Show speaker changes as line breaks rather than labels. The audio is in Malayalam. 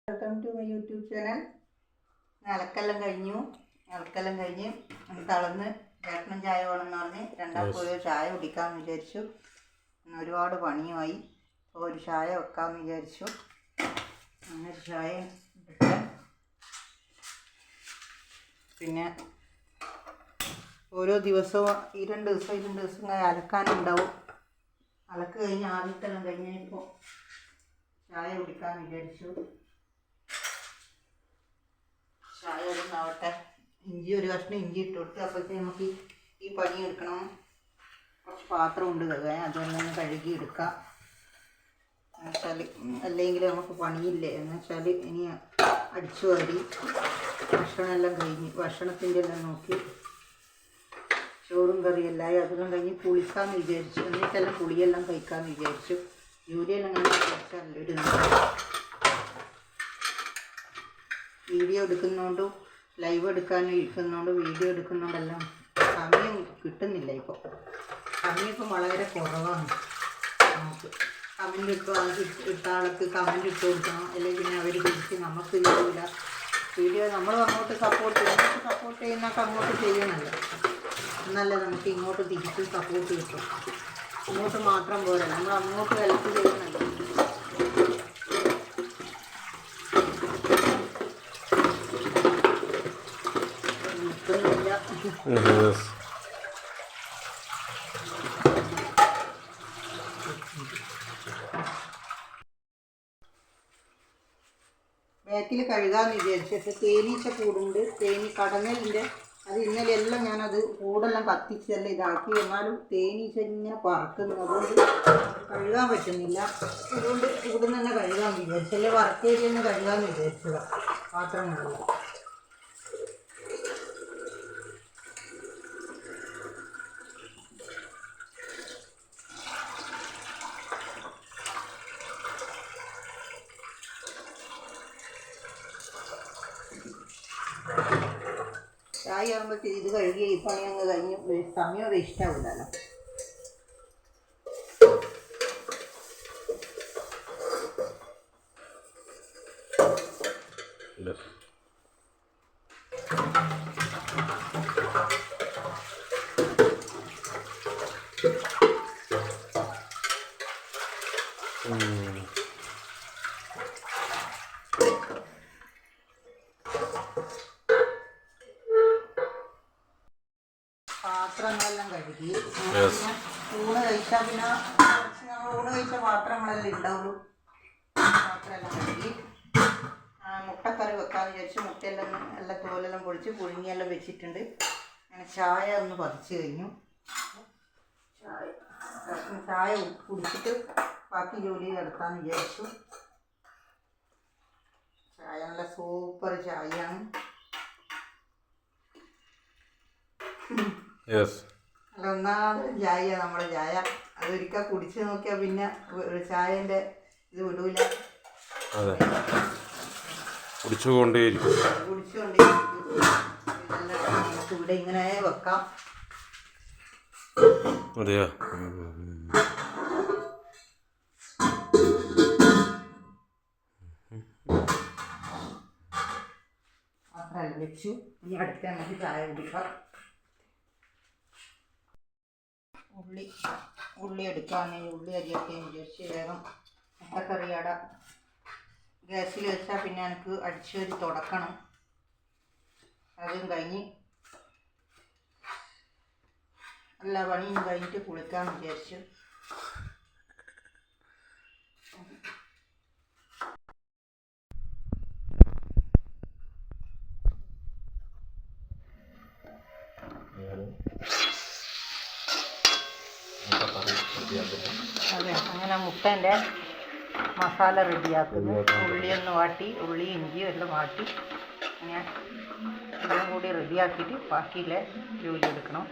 Welcome to my YouTube channel. അലക്കെല്ലാം കഴിഞ്ഞ് തളർന്ന് ചേട്ടനും ചായ വേണമെന്ന് പറഞ്ഞ് രണ്ടാൾക്കും ഒരു ചായ കുടിക്കാമെന്ന് വിചാരിച്ചു. ഒരുപാട് പണിയുമായി. അപ്പോൾ ഒരു ചായ വെക്കാമെന്ന് വിചാരിച്ചു. അങ്ങനെ ഒരു ചായ ഇട്ട് പിന്നെ ഓരോ ദിവസവും ഈ രണ്ട് ദിവസം അലക്കാനുണ്ടാവും. അലക്ക് കഴിഞ്ഞ് ആദ്യത്തെല്ലാം കഴിഞ്ഞപ്പോൾ ചായ കുടിക്കാമെന്ന് വിചാരിച്ചു. ചായ ഒന്നാവട്ടെ. ഒരു കഷ്ണം ഇഞ്ചി ഇട്ട് കൊടുത്ത് അപ്പോഴത്തേക്ക് നമുക്ക് ഈ പണി എടുക്കണം. കുറച്ച് പാത്രമുണ്ട് കഴുകാൻ, അതൊന്നും കഴുകി എടുക്കാം. എന്നുവെച്ചാൽ അല്ലെങ്കിൽ നമുക്ക് പണിയില്ലേ. എന്നുവെച്ചാൽ ഇനി അടിച്ചു വാരി ഭക്ഷണമെല്ലാം കഴിഞ്ഞ് ഭക്ഷണത്തിൻ്റെ എല്ലാം നോക്കി ചോറും കറിയെല്ലാം അതെല്ലാം കഴിഞ്ഞ് കുളിക്കാമെന്ന് വിചാരിച്ചു. എന്നിട്ടെല്ലാം കുളിയെല്ലാം കഴിക്കാമെന്ന് വിചാരിച്ചു. ജോലിയെല്ലാം കഴിഞ്ഞ് കുറച്ചല്ല ഒരു വീഡിയോ എടുക്കുന്നതുകൊണ്ടും ലൈവ് എടുക്കാനും ഇരിക്കുന്നതുകൊണ്ടും വീഡിയോ എടുക്കുന്നതുകൊണ്ടെല്ലാം സമയം കിട്ടുന്നില്ല. സമയം ഇപ്പം വളരെ കുറവാണ്. നമുക്ക് കമൻ്റ് ഇട്ട ആൾക്ക് കമൻ്റ് ഇട്ട് കൊടുക്കണം, അല്ലെങ്കിൽ പിന്നെ അവർ തിരിച്ച് നമുക്ക് ചെയ്യില്ല. വീഡിയോ നമ്മൾ അങ്ങോട്ട് സപ്പോർട്ട് ചെയ്യുന്നൊക്കെ അങ്ങോട്ട് ചെയ്യണമല്ലോ, എന്നല്ലേ നമുക്ക് ഇങ്ങോട്ട് തിരിച്ച് സപ്പോർട്ട് കിട്ടും. ഇങ്ങോട്ട് മാത്രം പോരാ, നമ്മൾ അങ്ങോട്ട് ഹെൽപ്പ് ചെയ്യണമല്ലോ. ബാക്കിൽ കഴുകാമെന്ന് വിചാരിച്ചിട്ട് തേനീച്ച കൂടുണ്ട്, കടന്നലിൻ്റെ അത് ഇന്നലെ എല്ലാം ഞാനത് കൂടെല്ലാം കത്തിച്ചെല്ലാം ഇതാക്കി. എന്നാലും തേനീച്ച ഇങ്ങനെ പറക്കുന്നു, അതുകൊണ്ട് കഴുകാൻ പറ്റുന്നില്ല. അതുകൊണ്ട് ഇവിടുന്ന് തന്നെ കഴുകാമെന്ന് വിചാരിച്ചു. അല്ലെങ്കിൽ വർക്കേരി തന്നെ കഴുകാമെന്ന് വിചാരിച്ചതാണ് പാത്രങ്ങളെല്ലാം. ചായ ആകുമ്പോഴത്തേക്ക് ഇത് കഴുകി ഈ പണി അങ്ങ് കഴിഞ്ഞ് സമയം വേസ്റ്റ് ആവില്ലല്ലോ. പാത്രങ്ങളെല്ലാം കഴുകി ഊണ് കഴിച്ചാൽ പിന്നെ ഊണ് കഴിച്ച പാത്രങ്ങളെല്ലാം ഉണ്ടാവുള്ളൂ. പാത്രമെല്ലാം കഴുകി മുട്ടക്കറി വെക്കാമെന്ന് വിചാരിച്ചു. മുട്ടയെല്ലാം തോലെല്ലാം പൊളിച്ച് പുഴുങ്ങിയെല്ലാം വെച്ചിട്ടുണ്ട്. അങ്ങനെ ചായ ഒന്ന് പതിച്ച് കഴിഞ്ഞു. ചായ കുടിച്ചിട്ട് ബാക്കി ജോലി നടത്താമെന്ന് വിചാരിച്ചു. ചായ നല്ല സൂപ്പർ ചായയാണ്. അല്ല, ഒന്നാമത് ചായ നമ്മുടെ ചായ അതൊരിക്കൽ കുടിച്ച് നോക്കിയാൽ പിന്നെ ചായൻ്റെ ഇത് വിടൂല. കുടിച്ചുകൊണ്ടേയിരിക്കും. നമുക്ക് ഇവിടെ ഇങ്ങനെ വെക്കാം.
അതെയോ?
മാത്രമല്ല വെച്ചു. ഇനി അടുത്ത നമുക്ക് ചായ കുടിക്കാം. ഉള്ളി എടുക്കാമെന്ന് ഉള്ളി അരിയൊക്കെ വിചാരിച്ച് വേഗം മുട്ടക്കറിയട ഗ്യാസിൽ വെച്ചാൽ പിന്നെ എനിക്ക് അടിച്ചൊരു തുടക്കണം. അതും കഴിഞ്ഞ് എല്ലാ പണിയും കഴിഞ്ഞിട്ട് കുളിക്കാമെന്ന് വിചാരിച്ചു. അതെ, അങ്ങനെ മുട്ടേൻ്റെ മസാല റെഡിയാക്കുന്നു. ഉള്ളിയൊന്ന് വാട്ടി, ഉള്ളി ഇഞ്ചിയും എല്ലാം വാട്ടി ഞാൻ എല്ലാം കൂടി റെഡിയാക്കിയിട്ട് ബാക്കിയിലെ ജോലി എടുക്കണം.